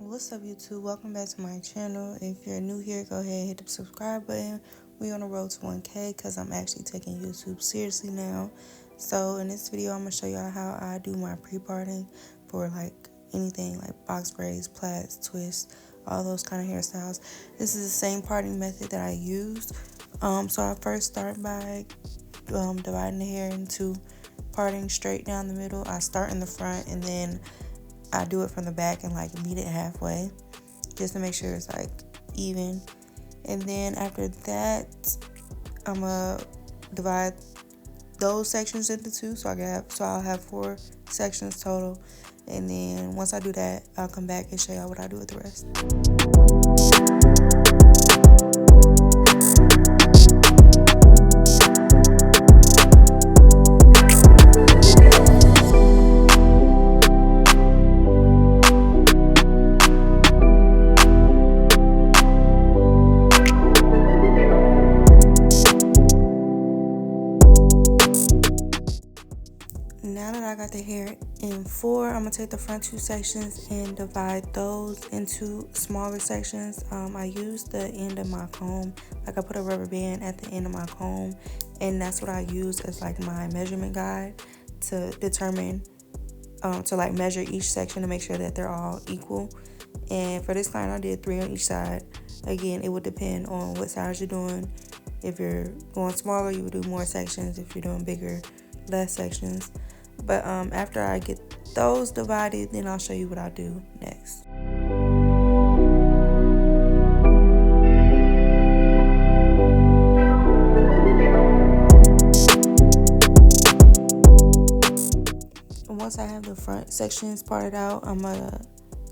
What's up, YouTube? Welcome back to my channel. If you're new here, go ahead and hit the subscribe button. We're on the road to 1K because I'm actually taking YouTube seriously now. So in this video, I'm going to show y'all how I do my pre-parting for like anything like box braids, plaits, twists, all those kind of hairstyles. This is the same parting method that I used. So I first start by dividing the hair into parting straight down the middle. I start in the front and then I do it from the back and like meet it halfway just to make sure it's like even. And then after that, I'm gonna divide those sections into two, so I'll have 4 sections total. And then once I do that, I'll come back and show y'all what I do with the rest. Now that I got the hair in 4, I'm gonna take the front 2 sections and divide those into smaller sections. I used the end of my comb, like I put a rubber band at the end of my comb, and that's what I use as like my measurement guide to determine, to like measure each section to make sure that they're all equal. And for this client, I did 3 on each side. Again, it would depend on what size you're doing. If you're going smaller, you would do more sections. If you're doing bigger, less sections. But after I get those divided, then I'll show you what I do next. Once I have the front sections parted out, I'm gonna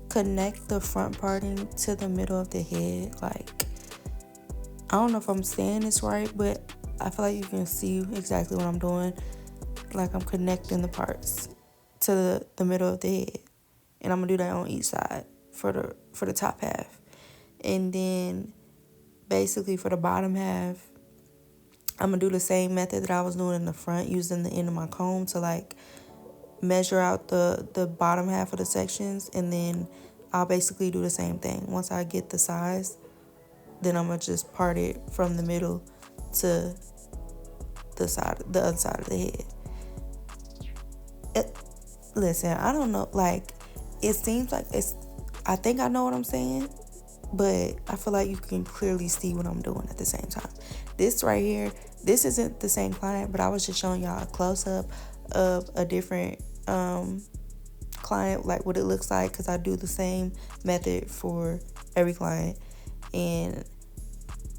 connect the front parting to the middle of the head. Like, I don't know if I'm saying this right, but I feel like you can see exactly what I'm doing. Like, I'm connecting the parts to the middle of the head, and I'm gonna do that on each side for the top half. And then basically for the bottom half, I'm gonna do the same method that I was doing in the front, using the end of my comb to like measure out the bottom half of the sections, and then I'll basically do the same thing. Once I get the size, then I'm gonna just part it from the middle to the other side of the head. Listen, I don't know, like, it seems like I think I know what I'm saying, but I feel like you can clearly see what I'm doing at the same time. This right here, this isn't the same client, but I was just showing y'all a close-up of a different client, like what it looks like, because I do the same method for every client. And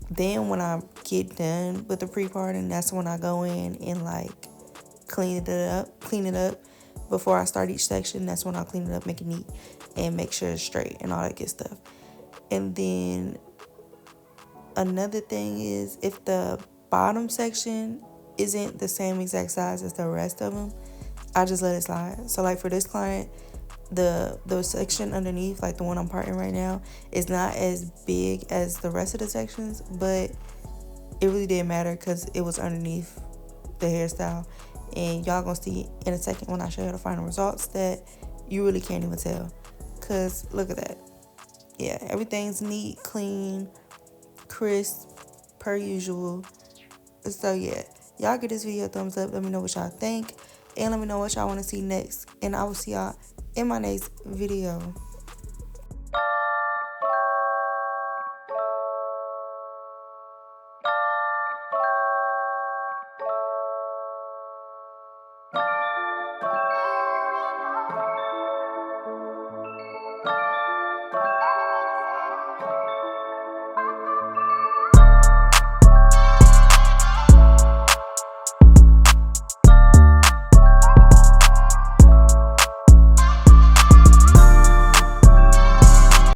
then when I get done with the pre-parting, that's when I go in and like clean it up before I start each section. That's when I'll clean it up, make it neat, and make sure it's straight and all that good stuff. And then another thing is, if the bottom section isn't the same exact size as the rest of them, I just let it slide. So like for this client, the section underneath, like the one I'm parting right now, is not as big as the rest of the sections, but it really didn't matter because it was underneath the hairstyle. And y'all gonna see in a second when I show you the final results that you really can't even tell. Cause look at that. Yeah, everything's neat, clean, crisp, per usual. So yeah, y'all give this video a thumbs up. Let me know what y'all think. And let me know what y'all want to see next. And I will see y'all in my next video.